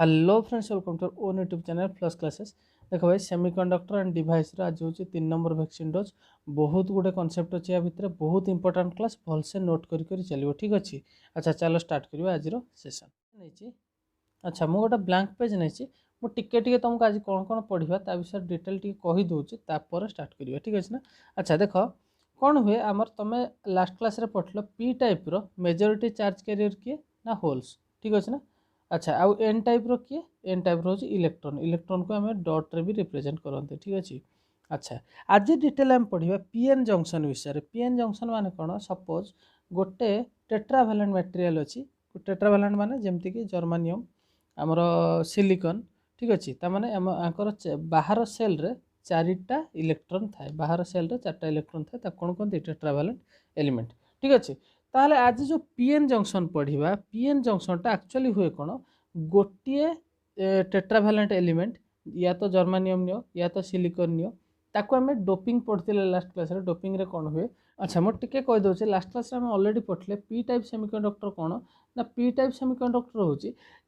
Hello friends, welcome to own YouTube channel plus classes. देखो भाई, semiconductor and device आज हूँ 3 नंबर वैक्सीन डोज। बहुत गुड़े कॉन्सेप्ट अच्छे या भितर बहुत इंपोर्टेंट क्लास भलसे नोट करी चलो, ठीक अच्छे। अच्छा चलो स्टार्ट करिए आज सेशन नहीं। अच्छा मुझे गोटे ब्लांक पेज नहीं मुझे तुमको आज कौन कौन पढ़ा ता विषय डिटेल टी कहीदे स्टार्ट करिए, ठीक अच्छे ना। अच्छा देख कौन हुए आमर तुम लास्ट क्लास रे पढ़ल पी टाइप रो मेजोरिटी चार्ज कैरियर किए ना होल्स, ठीक अच्छे ना। अच्छा आउ एन टाइप रो किए, एन टाइप रो इलेक्ट्रॉन, इलेक्ट्रॉन को आम डट रे भी रिप्रेजेंट करते, ठीक अच्छे। अच्छा आज डिटेल आम पढ़ा पीएन जंक्शन विषय। पीएन जंक्शन माने कौन, सपोज गोटे टेट्राभैलेंट मटेरियल अच्छी। टेट्राभैलेंट माने जमती कि जर्मानियम आमर सिलिकन, ठीक अच्छे। तामाने आंकर बाहर सेल रे चारिटा इलेक्ट्रॉन थाए, बाहर सेल रे चार्टा इलेक्ट्रॉन थाए, कौन कहते टेट्राभैलेंट एलिमेंट, ठीक अच्छे। ताहले आज जो पीएन जंक्शन पढ़ा, पीएन जंक्शनटा एक्चुअली हुए कौन, गोटे टेट्राभैलेंट एलिमेंट या तो जर्मानियम नियो या तो सिलिकन नियो, ताको आम डोपिंग पढ़ते लास्ट क्लास रे। डोपिंग रे कौन हुए, अच्छा मुझे टिके कहीदे लास्ट क्लास आम अलरेडी पढ़ले पी टाइप सेमीकंडक्टर कौन ना। पी टाइप सेमीकंडक्टर हूँ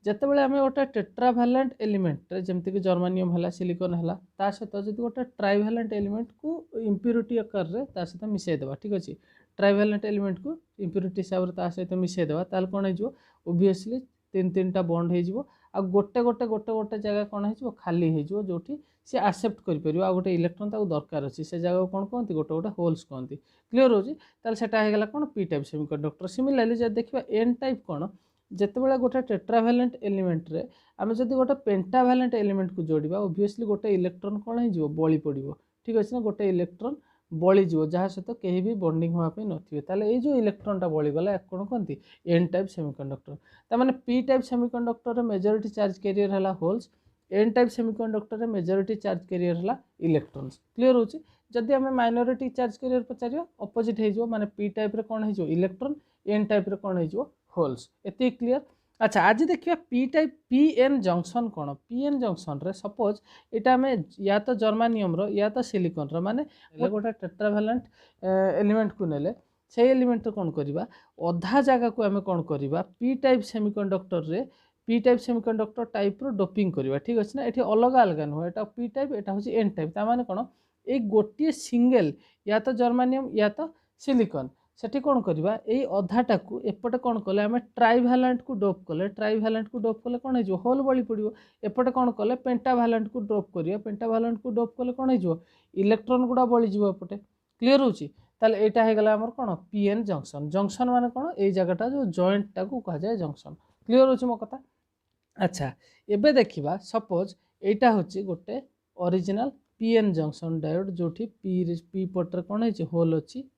जितेबाला आम गोटे टेट्राभैलेंट एलिमेंट जमीक जर्मानियम है सिलिकन है ता सहित जो गोटे ट्राइभैलेंट एलिमेंट को इम्प्यूरिटी आकार रे ता सहित मिसेदेवा, ठीक अच्छे। ट्राइभैलेंट एलिमेंट को इम्प्यूरिटी हिसाब से ता सहित मिसेदेवा, ताल कौन हो ओबियसली तीन टा बॉन्ड हो आ गोटे गोटे गोटे गोटे जगह कौन हो खाली हो जो सी आसेप्ट कर गोटे इलेक्ट्रॉन ताको दरकार अच्छी से जगह कौन कहते गोटे गोटे होल्स कहते, क्लीयर होची। ताल सेटा हेगला कौन पी टाइप सेमीकंडक्टर। सिमिलरली जब देखिए एन टाइप कौन, जितेबाला गोटे टेट्राभैलेंट एलिमेंट रे आम जब गोटे पेंटाभैलेंट एलिमेंट को जोड़ा ओबियसली गोटे इलेक्ट्रॉन कौन हो बली पड़ो, ठीक अच्छे ना। गोटे इलेक्ट्रॉन बलीज जहाँ सहित कहीं भी बॉन्डिंग होगापी नथिबे, ताले ये जो इलेक्ट्रॉनटा बलीगला कौन कहते एन टाइप सेमीकंडक्टर। तार P type semiconductor majority charge carrier है holes, N type semiconductor majority charge carrier है इलेक्ट्रॉन्स, क्लीयर होची। जदि आम माइनॉरिटी चार्ज कैरियर पचार अपोजिट हो माने पी टाइप रे कौन हो इलेक्ट्रॉन, एन टाइप रे कौन हो होल्स, एति क्लीयर। अच्छा आज देखिए P type P N junction कौन। पी एन जंक्शन रे सपोज यहाँ आम या तो जर्मानियम रो या तो सिलिकन रो माने गोटे टेट्राभैलेंट एलिमेंट को नेले से एलिमेंट कौन करवा अधा जगह को आम कौन करवा पी टाइप सेमीकंडक्टर रे पी टाइप सेमीकंडक्टर टाइप रो डोपिंग करवा, ठीक अच्छे ना। ये अलग अलग नुह, यहाँ पी टाइप यहाँ हूँ एन टाइप, तार कौन ये गोटे सिंगल या तो जर्मानियम या तो सिलिकन सेठी कौन करवा ये अधाटा को एपटे कौन कले आम ट्राइभैलेंट को डोप कले, ट्राइभैलेंट को डोप कले कौन हो होल बली पड़ो। एपटे कौन कले पेंटाभैलेंट को डोप करिया, पेंटाभैलेंट को डोप कले कौन हो इलेक्ट्रॉन गुड़ा बलीज एपटे, क्लीयर होची। ताले एटा हे गला हमर कौन पीएन जंक्शन। जंक्शन माने कौन ये जगहटा जो जॉइंट टाको कहा जाए जंक्शन, क्लीयर होची मो कथा। अच्छा एबे देखिबा सपोज एटा होची गोटे ओरिजिनल पीएन जंक्शन डायोड जो पी पटर कौन है होल अच्छी,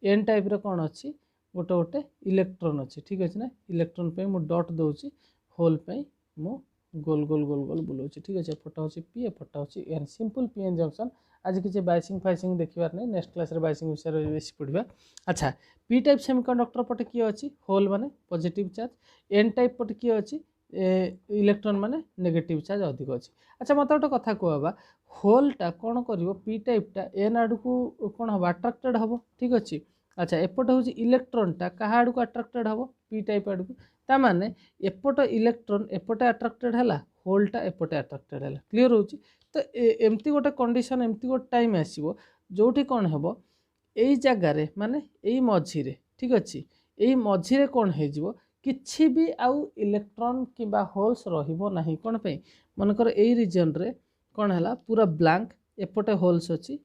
एन टाइप रे कौन अच्छी गोटे गोटे इलेक्ट्रॉन अच्छी, ठीक अच्छे ना। इलेक्ट्रॉन पे मु डॉट दूसरी, होल पे मु गोल गोल गोल गोल बुलाऊँ, ठीक अच्छे। एपटा हूँ पी एपटा हूँ एन, सिंपल पीएन जंक्शन। आज किसी बाइसिंग फाइसिंग देखिबार नहीं, नेक्स्ट क्लास रे बाइसिंग विषय बेसी पढ़ा। अच्छा पी टाइप सेमीकंडक्टर पटे किए अच्छी होल माने पॉजिटिव चार्ज, एन टाइप पटे किए अच्छी इलेक्ट्रॉन माने नेगेटिव चार्ज अधिक अच्छी। अच्छा मत गोटे कथा कहवा होलटा कौन कर पी टाइपटा एन आड़ को कौन हम अट्राक्टेड हम, ठीक अच्छे। अच्छा एपटे हूँ इलेक्ट्रॉनटा क्या आड़ को अट्राक्टेड हम पी टाइप आड़ को, ताने एपट इलेक्ट्रॉन एपटे अट्राक्टेड है होलटा एपटे अट्राक्टेड है, क्लीयर होची। तो एमती गोटे कंडीशन एमती गोटे टाइम आसो जोठी कौन हम यही जगार माने यही मझीरे, ठीक अच्छे। यही मझीरे कौन हो किछि भी आउ इलेक्ट्रॉन किंबा होल्स रहिबो नाही, कौन पे मनकर यही रीजन रे कौन है पूरा ब्लैंक, एपटे होल्स अच्छी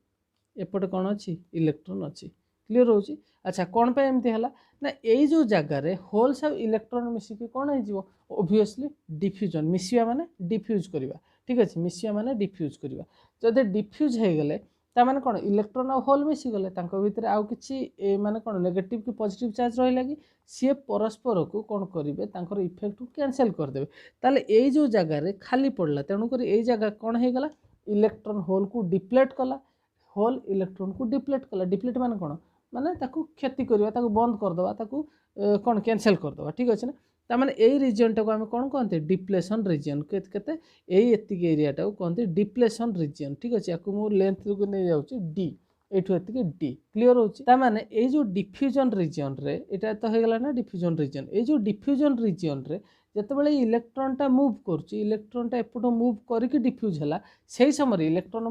एपटे कौन अच्छी इलेक्ट्रॉन अच्छी, क्लीयर होची। अच्छा कौन पे एमती है ना यही जो जगार होल्स और इलेक्ट्रॉन मिसिकी कौन हो ओबियसली डिफ्यूजन, मिसिया माने डिफ्यूज करवा, ठीक अच्छे। मिसिया माने डिफ्यूज करवा, जदि डिफ्यूज हो गले तामाने कौन इलेक्ट्रॉन और होल मिसीगले भितर आउ किछि माने कौन नेगेटिव कि पॉजिटिव चार्ज रहिला कि सी परस्पर को कौन करेंगे तांकर इफेक्ट को कैंसल करदे, ताले यही जो जगार खाली पड़ला तेणुक यही जगह कौन हो गला इलेक्ट्रॉन होल को डिप्लेट कला, होल इलेक्ट्रॉन को डिप्लेट कला। डिप्लेट माने कौन माने ताकू क्षति करवा, ताकू बंद करदवा, ताकू कौन कैंसल करदवा, ठीक अच्छे ना। तामाने यही रिजन को आम कौन कहते डिप्लेशन रिजन, केते यही एतिक एरियाटा को कहते डिप्लेशन रिजन, ठीक अच्छे। आपको मु लेंथ को नहीं जाऊँगी डी एठू एतिक डी, क्लीयर होची। तामाने ये जो डिफ्यूजन रिजन रे एटा तो हो गला ना डिफ्यूजन रिजन, ये जो डिफ्यूजन रिजन रे ଯେତେବେଳେ ଇଲେକ୍ଟ୍ରନଟା ମୁଭ୍ କରୁଛି, ଇଲେକ୍ଟ୍ରନଟା ଏପଟୁ ମୁଭ୍ କରିକି ଡିଫ୍ୟୁଜ୍ ହେଲା, ସେହି ସମୟରେ ଇଲେକ୍ଟ୍ରନ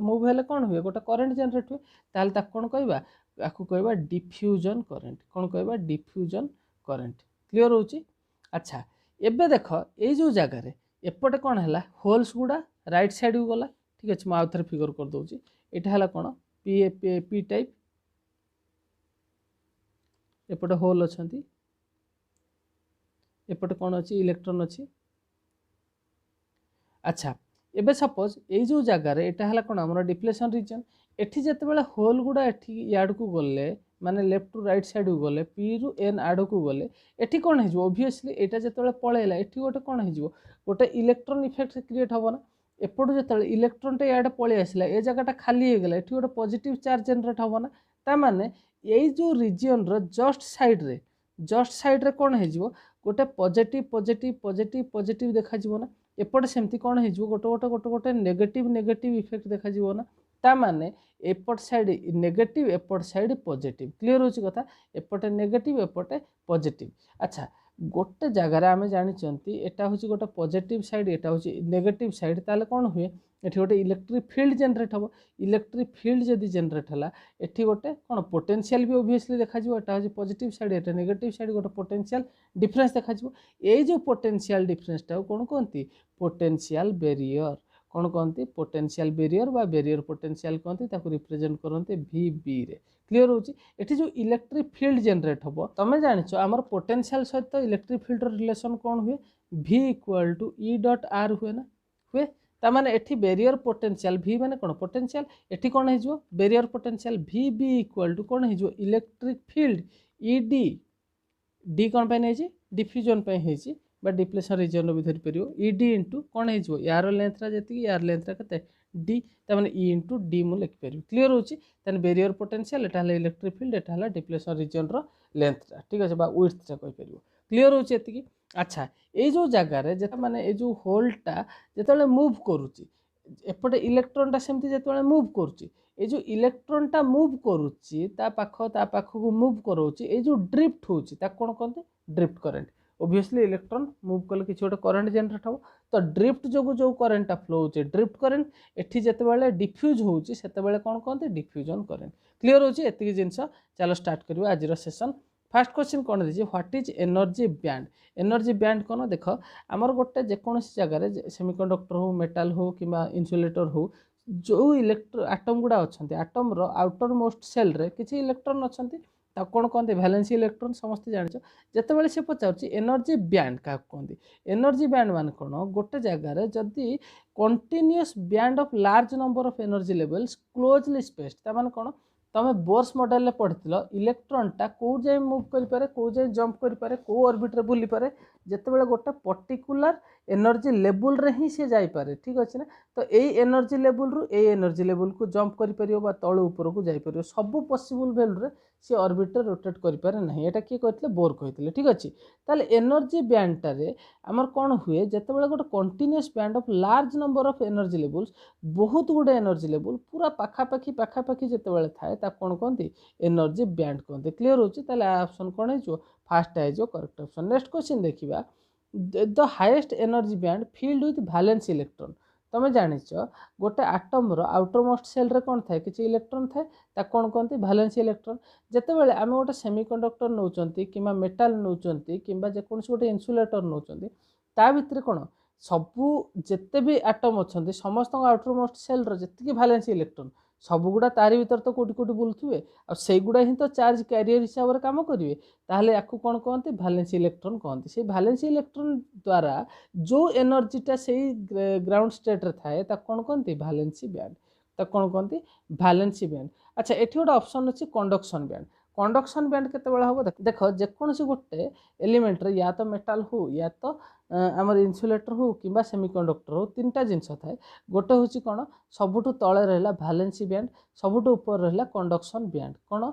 ମୁଭ୍ ହେଲେ କ'ଣ ହୁଏ, ଗୋଟେ କରେଣ୍ଟ ଜେନେରେଟ୍ ହୁଏ। ତାହେଲେ ତାକୁ କ'ଣ କହିବା, ତାକୁ କହିବା ଡିଫ୍ୟୁଜନ୍ କରେଣ୍ଟ। କ'ଣ କହିବା, ଡିଫ୍ୟୁଜନ୍ କରେଣ୍ଟ। କ୍ଲିଅର୍ ହେଉଛି? ଆଚ୍ଛା, ଏବେ ଦେଖ ଏଇ ଯେଉଁ ଜାଗାରେ ଏପଟେ କ'ଣ ହେଲା, ହୋଲ୍ସ ଗୁଡ଼ା ରାଇଟ୍ ସାଇଡ଼କୁ ଗଲା। ଠିକ୍ ଅଛି, ମୁଁ ଆଉ ଥରେ ଫିଗର କରିଦେଉଛି। ଏଇଟା ହେଲା କ'ଣ, ପି ଟାଇପ୍, ଏପଟେ ହୋଲ୍ ଅଛନ୍ତି, एपटे कौन अच्छी इलेक्ट्रॉन अच्छी। अच्छा एबे सपोज ये जो जगार यहाँ कौन आम डिप्लेशन रिजन एठी जिते होल गुड़ा एठी याड को गले माने लेफ्ट टू राइट साइड को गले पी रु एन आड़ को गले एठी कौन हो ओबियसली यहाँ जो पलैला एठी गोटे कौन हो गोटे इलेक्ट्रॉन इफेक्ट क्रिएट हम ना एपटू जो इलेक्ट्रॉन याड पलि आसला ए जगह खाली होगला एठी गोटे पॉजिटिव चार्ज जनरेट हम ना ताने यही जो रिजन रो जस्ट साइड रे कौन हो गोटे पॉजिटिव पॉजिटिव पॉजिटिव पॉजिटिव देखा ना एपटे सेमती कौन हो गोटे गोटे गोटे गोटे नेगेटिव नेगेटिव इफेक्ट देखा ना ताने एपट साइड नेगेटिव एपट साइड पॉजिटिव। क्लियर होची कथा, एपटे नेगेटिव एपटे पॉजिटिव। अच्छा गोटे जगार आम जानी एटा हूँ गोटे पॉजिटिव साइड एटा हूँ नेगेटिव साइड ताले कौन हुए ये गोटे इलेक्ट्रिक फील्ड जनरेट हम। इलेक्ट्रिक फील्ड जदि जनरेट है ये गोटे कौन पोटेंशियल भी ओबियसली देखा एटा हूँ पॉजिटिव साइड एटा नेगेटिव साइड गोटे पोटेंशियल डिफरेंस देखा ये जो पोटेंशियल डिफरेंसटा कौन कहती पोटेंशियल बैरियर। कौन कहती पोटेंशियल बैरियर बा बैरियर पोटेंशियल कहती ताको रिप्रेजेंट करते वी बी रे। क्लियर होची एठी जो इलेक्ट्रिक फील्ड जनरेट हम तमें जानिछ आमर पोटेंशियल सहित इलेक्ट्रिक फील्ड रिलेशन कौन हुए V equal to E dot R हुए ना हुए तामाने एठी बैरियर पोटेंशियल V माने कौन पोटेंशियल एठी कौन हो barrier potential V B equal to कौन हो इलेक्ट्रिक फील्ड E D कौन पे नहीं डिफ्यूजन पे है बा डिप्लेशन रिजन भी धरी पार E D इंटू कौन हो यार लेंथरा जी यार लेंथरा के डी ताने E इंटू डी मुझे लिखिपर। क्लीयर होची बैरियर पोटेंशियल एटा इलेक्ट्रिक फील्ड एटा डिप्लेशन रिजन लेंथटा ठीक अच्छे विड्थटा कहीपर। क्लीयर होची एतिकी। अच्छा ये जो जगार माने ये जो होलटा जो मुव करुच्ची एपटे इलेक्ट्रॉनटा सेमती जो मुव करुच्ची ये जो इलेक्ट्रॉनटा मुव करुच्ची ता पाख को मुव कराउची ये जो ड्रिफ्ट होची ता कौन कहते drift current. Obviously electron move कले किसी गोटे करेंट जनरेट हम तो ड्रिफ्ट जो जो करेंटा फ्लो होचे ड्रिफ्ट करेंट एठी जेतेबेले डिफ्यूज होची सेतेबेले कौन कहते डिफ्यूजन करेंट। क्लीयर होची एतिकी जिंस। चलो स्टार्ट करबा आज सेशन। फास्ट क्वेश्चन कौन दीजिए what is energy band. Energy band कौन देख आमर गोटे जेकोसी जगार सेमीकंडक्टर हो मेटाल हो कि इन्सुलेटर हो जो इलेक्ट्रो आटम गुड़ा अच्छा आटम रो आउटर मोस्ट सेल रे किसी इलेक्ट्रॉन अच्छा कौन कहते वैलेंसी इलेक्ट्रॉन समस्त जान जिते से पचार एनर्जी बैंड क्या कहते एनर्जी बैंड मान कौन गोटे जगार जदि continuous band of large number of energy levels closely spaced तामान कौन तमें बोर्स मॉडल पढ़ी इलेक्ट्रॉनटा कौ जाए मुव करें कौ जाए जंप करें कौ ऑर्बिट रे बुली पारे जितेबाला गोटे पर्टिकुलर एनर्जी लेवल रे ही सी जापे। ठीक अच्छे ना तो यही एनर्जी लेवल रु ए एनर्जी लेवल को जंप कर तलू ऊपर को जापर सब पॉसिबल वैल्यू रे सी ऑर्बिट रे रोटेट करें ना यहाँ किए कहते बोर कहते। ठीक अच्छे ताले एनर्जी बैंडटारे आमर कौन हुए जितेबाला गोटे continuous band of large number of energy levels बहुत गुडे एनर्जी लेवल पूरा पाखापाखी जितेबाला थाए कौन कहते एनर्जी बैंड कहते। क्लीयर होची ताले ऑप्शन कौन है फास्ट है जो करेक्ट ऑप्शन। नेक्स्ट क्वेश्चन देखिबा the highest energy band filled with valence electron. तमें जानिच गोटे आटम रो आउटर मोस्ट सेल रे कौन थाए किसी इलेक्ट्रॉन थाए ता कौन कहते वैलेंस इलेक्ट्रॉन। जितेबाला आम गोटे सेमीकंडक्टर नौचंती किंबा मेटाल नौचंती किंबा जेकोसी गोटे इन्सुलेटर नौचंती ता भितर कौन सबू जिते भी आटम अच्छा समस्त outer most cell row जेतिकी valence electron सबुगुड़ा तारी भीतर तो कोटी कोटी बुलुवे आईगुड़ा ही तो चार्ज क्यारियर हिसाब से कम करेंगे ताहले याकू कौन कहते वैलेंस इलेक्ट्रॉन कहते। से वैलेंस इलेक्ट्रॉन द्वारा जो एनर्जीटा से ग्राउंड स्टेट रे थाए कौन कहते वैलेंसी बैंड कौन कहते वैलेंसी बैंड। अच्छा ये गोटे ऑप्शन अच्छी कंडक्शन बैंड। कंडक्शन बैंड केतेबेला हम देख जेकोसी गोटे एलिमेंट रे या तो मेटाल हो या तो आमर इन्सुलेटर हो कि सेमीकंडक्टर हो तीनटा जिनस थाए गोटे हूँ कौन सबुठू तले रहा वैलेंसी बैंड सबुठू ऊपर रहा कंडक्शन बैंड कौन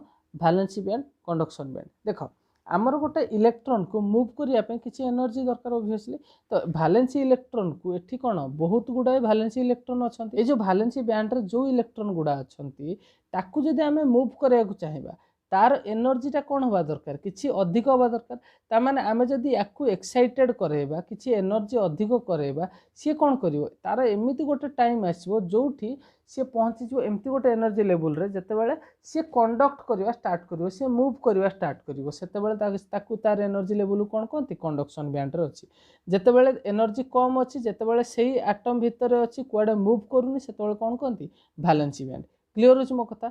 वैलेंसी बैंड कंडक्शन बैंड। देख आमर गोटे इलेक्ट्रॉन को मूव करने किसी एनर्जी दरकार ओबियसली तो वैलेंसी इलेक्ट्रॉन को एठी कौन बहुत गुड़ाए वैलेंसी इलेक्ट्रॉन अच्छा ये जो वैलेंसी बैंड रे जो इलेक्ट्रॉन गुड़ा अच्छा ताकू जदि आम मूव करने चाहिए तार एनर्जीटा कौन हवा दरकार किसी अधिक हवा दरकार तार आम जदि या एक्साइटेड करेबा किसी एनर्जी अधिक करेबा सी कौन कर तार एमती गोटे टाइम आसो जो सी पहुँची एमती गोटे एनर्जी लेवल रे जितेबाला सी कंडक्ट करवा स्टार्ट कर सी मुव करवा स्टार्ट कर तार एनर्जी लेवल कौन कहते कंडक्शन बैंड अच्छी जितेबाला एनर्जी कम अच्छी जितेबाला से आटम भितर अच्छी कुआडे मुव करूनी से कौन कहते वैलेंसी बैंड क्लियर हो मो कथा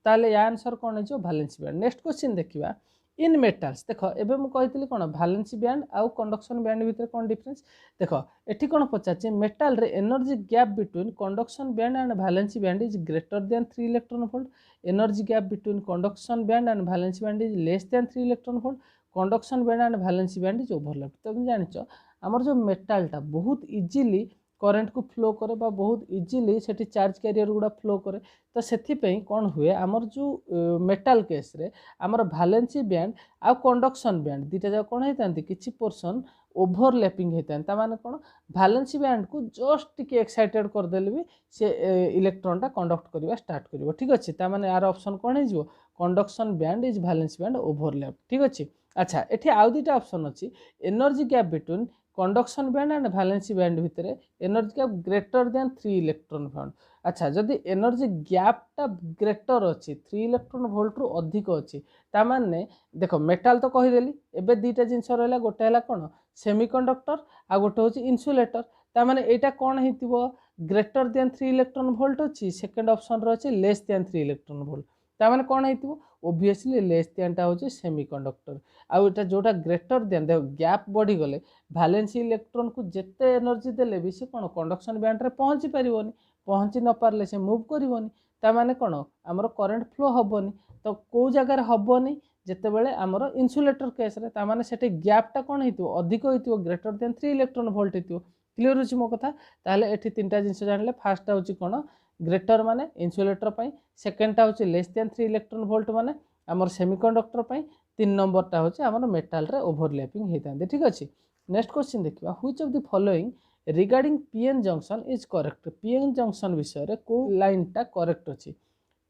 ताले या आंसर कौन हो वैलेंसी बैंड नेक्स्ट क्वेश्चन देखिबा इन मेटाल्स देख एबे मु कहितली कोन वैलेंसी बैंड आउ कंडक्शन बैंड भितर कोन डिफरेंस देख एठी कोन पचाचे मेटाल रे energy gap between conduction band and valency band is greater than 3 electron volt energy gap between conduction band and valency band is less than 3 electron volt conduction band and valency band is overlap तो तुम जानिछ हमर जो मेटालटा बहुत easily current को flow करे बा बहुत easily सेठी charge carrier गुड़ा फ्लो करे तो सेथिपई कौन हुए आमर जो मेटाल केस रे आमर वैलेंसी बैंड आ कंडक्शन बैंड दीटा जाक कौन होता किसी पोर्सन ओभरलैपिंग होता माने कौन वैलेंसी बैंड को जस्ट टिके एक्साइटेड करदेले भी से इलेक्ट्रॉनटा कंडक्ट करवा स्टार्ट करिवो ठीक अच्छे तामाने यार ऑप्शन कौन हो conduction band is valency band overlap ठीक अच्छे अच्छा एठी आउ दुटा ऑप्शन अच्छी energy gap between conduction band and valency band भितर energy gap greater than 3 electron volt अच्छा जदि एनर्जी गैपटा ग्रेटर अच्छी 3 इलेक्ट्रॉन वोल्ट रु अधिक अच्छी तामाने देख मेटाल तो कहीदेली एबे दुईटा जिनस रहा गोटे है कौन सेमीकंडक्टर आ गोटे हूँ इन्सुलेटर तामाने एटा कौन होइतिबो ग्रेटर देन 3 इलेक्ट्रॉन वोल्ट अच्छी सेकंड ऑप्शन रो अच्छी लेस देन 3 इलेक्ट्रॉन वोल्ट तामाने कौन होइतिबो ओब्वियसली लेस देनटा हूँ सेमीकंडक्टर आउ एटा जोटा ग्रेटर देन देख गैप बढ़ी गले वैलेंसी इलेक्ट्रॉन को जिते एनर्जी देले भी से कौन कंडक्शन बैंड रे पहुँची पारिबोनी पहुँची न पारले से मुव करिवोनी तामाने कौन आमर करंट फ्लो हबोनी तो को जगह हबोनी जितेबाला आमर इन्सुलेटर केस रे तामाने सेठी गैपटा कौन होइतिबो अधिक होइतिबो ग्रेटर देन 3 इलेक्ट्रॉन वोल्ट होइतिबो क्लियर होछि मो कथा ताहले एठी तीनटा जिंस जानले फर्स्ट होछि कोन ग्रेटर माने इन्सुलेटर पई सेकंडटा होछि लेस देन 3 इलेक्ट्रॉन वोल्ट माने आमर सेमीकंडक्टर पई 3 नंबरटा होछि आमर मेटल रे ओवरलैपिंग हेतांदे ठीक अछि नेक्स्ट क्वेश्चन देखिबा which of the following regarding PN junction is correct PN junction विषय रे को लाइनटा करेक्ट अछि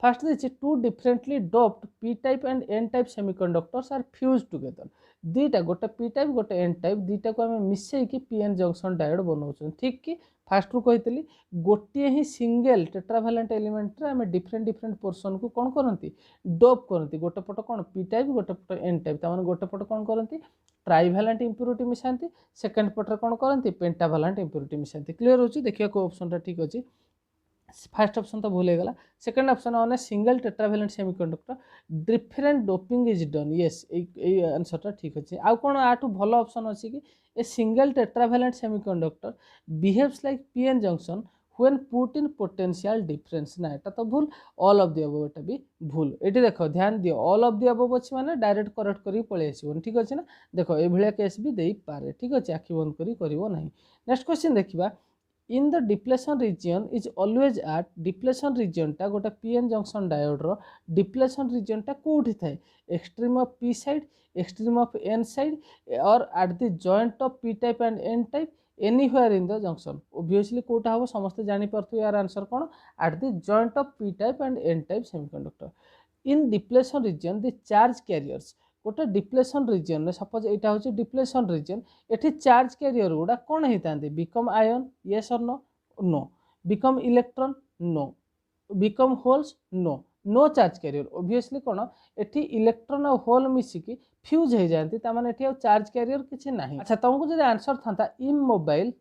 फर्स्ट देछि two differently doped P type and N type semiconductors are fused together दीटा गोटे पी टाइप गोटे एन टाइप दीटा को आम मिसई कि पीएन जंक्शन डायोड बनाऊँ ठीक कि फास्ट रु कही गोटे ही सिंगल टेट्रावैलेंट एलिमेंट रे आम डिफरेंट डिफरेंट पोर्सन को कौन करती डोप करती गोटे पट कौन पी टाइप गोटे पट एन टाइप तार गोटे पट कौन करती ट्राइवैलेंट इम्प्यूरिटी मिसाती सेकेंड पटे कौन करती पेंटावैलेंट इम्प्यूरिटी मिसाती क्लियर हो देखिए को ऑप्शन ठीक अच्छे फर्स्ट ऑप्शन तो भूल गला second option on single tetravalent semiconductor different doping is done yes A answer ठीक अच्छे आउ कौन आठू भल ऑप्शन अच्छी कि a single tetravalent semiconductor behaves like PN junction when put in potential difference ना एटा तो भूल ऑल ऑफ द अबव एटा भी भूल एटी देखो ध्यान दियो ऑल ऑफ द अबव अच्छी माने डायरेक्ट करेक्ट करी पळे आसीबो ठीक अच्छे ना देखो ए भलिया केस भी देई पारे ठीक अच्छे आखि बंद करी करिवो नाही नेक्स्ट क्वेश्चन देखिबा in the depletion region is always at depletion region टा गोटे पीएन जंक्शन डायोड रो डिप्लेशन रिजन टा कोठी थाए extreme of P side extreme of N side or at the joint of P type and N type anywhere in the junction obviously कोटा हम समस्त जानी पारथु यार आंसर कौन at the joint of P type and N type semiconductor in depletion region the charge carriers गोटे depletion region suppose यहाँ हूँ डिप्लेशन रिजन एटी चार्ज कैरियर गुड़ा कौन होता बिकम आयन येस और no no become electron no become holes no no charge carrier obviously कौन एटी इलेक्ट्रॉन और होल मिसिकी फ्यूज हो जाती तामाने चार्ज कैरियर किसी ना अच्छा तुमको जो आंसर था इमोबाइल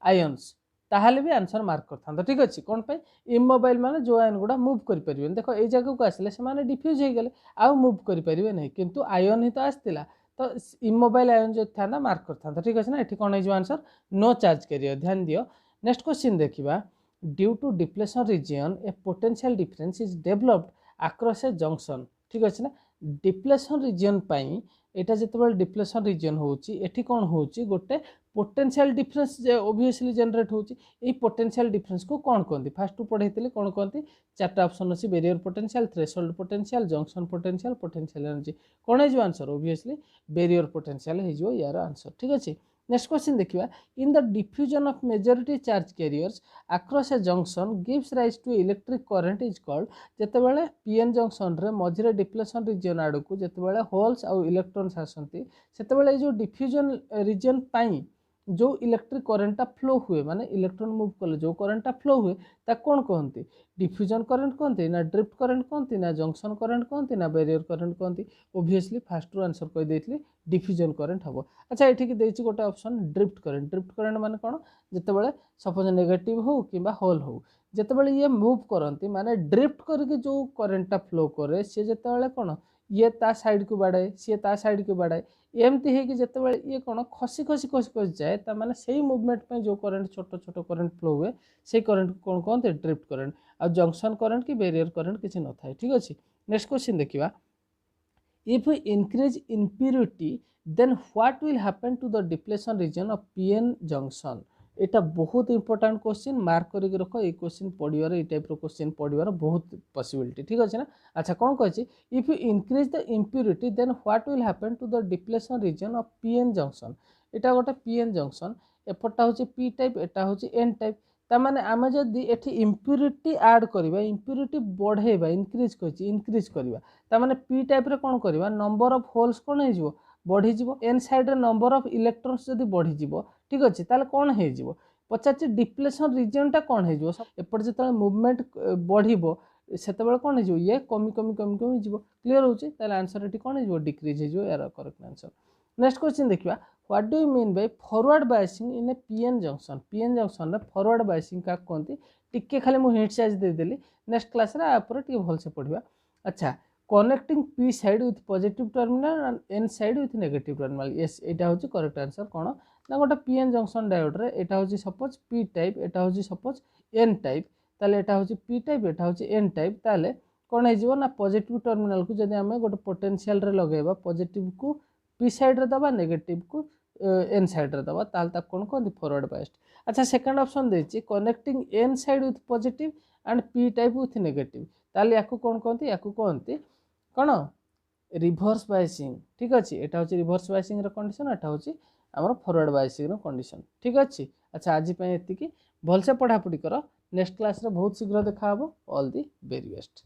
आयन्स ताहले भी आंसर मार्क करता ठीक अच्छे कौन पे इमोबाइल माने जो आयन गुड़ा मुव करें देखो ये जगह को आसिले से डिफ्यूज हो गले आउ मुव करें नहीं किंतु आयन ही तो आसला तो इमोबाइल आयन जो था ना मार्क करता ठीक अच्छे ना ये कौन हो आंसर नो चार्ज कैरियर ध्यान दियो नेक्स्ट क्वेश्चन देखिबा due to depletion region a potential difference is developed across a junction ठीक अच्छे ना डिप्लेशन रिजन पाई एटा जितेबाला डिप्लेशन रिजन होची एठी कौन होची गोटे पोटेंशियल डिफरेंस ऑब्वियसली जनरेट होची ए पोटेंशियल डिफरेंस को कौन कहते फास्ट पढ़ाई कौन कहते चार्टा ऑप्शन अच्छी barrier potential threshold potential junction potential potential energy कौन हो आंसर ऑब्वियसली बैरियर पोटेंशियल हो यार आंसर ठीक अच्छे नेक्स्ट क्वेश्चन देखिए in the diffusion of majority charge carriers across a junction gives rise to electric current is called जेतेबेले PN junction रे मझिरे डिप्लेशन रीजन आड़ को जेतेबेले होल्स आउ इलेक्ट्रॉन्स आसंती सेतेबेले जो डिफ्यूजन रीजन पाई जो इलेक्ट्रिक करेन्टा फ्लो हुए माने इलेक्ट्रॉन मूव कले जो करेन्टा फ्लो हुए ताक कौन कहते डिफ्यूजन करेन्ट कहते ना ड्रिफ्ट करेन्ट कहते ना जंक्शन करेन्ट कहते ना बैरियर करेन्ट कहते ओब्वियसली फास्ट रू आंसर कह देइतली डिफ्यूजन करेन्ट हम। अच्छा ये देती गोटे ऑप्शन ड्रिफ्ट करेन्ट माने कौन जितेबाला सपोज नेगेटिव हो कि होल हो जितेबाला ये मूव करती माने ड्रिफ्ट करके जो करेन्टा फ्लो करे सी जितेबाला कौन ये ता साइड को बाड़ाए सी ता साइड को बाड़ाए एमती है कि जितेबाला ये कौन खसी खसी खसी खसी जाए ता माने सही मूवमेंट में जो करेन्ट छोट छोट करेन्ट फ्लो हुए से करेन्ट कौन कहते ड्रिफ्ट करेन्ट आ जंक्शन करेन्ट कि बैरियर करेन्ट किसी न था। ठीक अच्छे नेक्स्ट क्वेश्चन देखा if increase impurity then what will happen to the depletion region of pn junction एटा बहुत इंपोर्टेंट क्वेश्चन मार्क करके रख ये क्वेश्चन पढ़िबार ये टाइप रो क्वेश्चन पढ़िबार बहुत पॉसिबिलिटी। ठीक अच्छे ना। अच्छा कौन कहछि if you increase the impurity then what will happen to the depletion region of PN junction एटा गोटे पीएन जंक्शन एपटा होछि पी टाइप एटा होछि एन टाइप ता माने आमे जदी एठी इम्प्यूरिटी ऐड करबा इम्प्यूरिटी बढ़ेबा इंक्रीज कहछि इंक्रीज करबा ता माने पी टाइप रे कोन करबा नंबर ऑफ होल्स कोन हे जिवो बढ़ीज N side number of electrons जदि बढ़ीज ठीक अच्छे ताले कौन हो पचार डिप्लेशन रीजनटा कौन हो एपटे जो मूवमेंट बढ़ो से कौन हो ये कमी कमी कमी कमी जीव क्लीयर होची आंसर ये कौन हो डिक्रीज हो यार करेक्ट आंसर। नेक्स्ट क्वेश्चन देखिए what do you mean by forward biasing in a PN junction रे फॉरवर्ड बायसिंग का कहते टिके खाली मुझे हिंट साइज देदेली नेक्स्ट क्लास रे आपर टिके भलसे पढ़िबा। अच्छा connecting P side with positive terminal and N side with negative terminal yes एटा होची करेक्ट आंसर कौन ना गोटे पीएन जंक्शन डायोड रे एटा होची सपोज पी टाइप एटा होची सपोज एन टाइप ताले एटा होची पी टाइप एटा होची एन टाइप ताले कौन है जीवो ना पॉजिटिव टर्मिनल को जदि हमें गोटे पोटेंशियल रे लगेबा पॉजिटिव को पी साइड रे दबा नेगेटिव को एन साइड रे दबा ताल तक कौन कहते फॉरवर्ड बायस्ड। अच्छा सेकंड ऑप्शन देछि connecting N side with positive end P type with negative ताले याकू कौन कहते याकू कहते कौन रिभर्स बायसिंग। ठीक अच्छे एटा होची रिभर्स बायसिंग रो कंडीशन एटा होची हमर फॉरवर्ड बायसिंग रो कंडीशन। ठीक अच्छे अच्छा आज एतिकी भलसे पढ़ापढ़ी कर नेक्स्ट क्लास रे बहुत शीघ्र देखा हबो ऑल दी वेरी बेस्ट।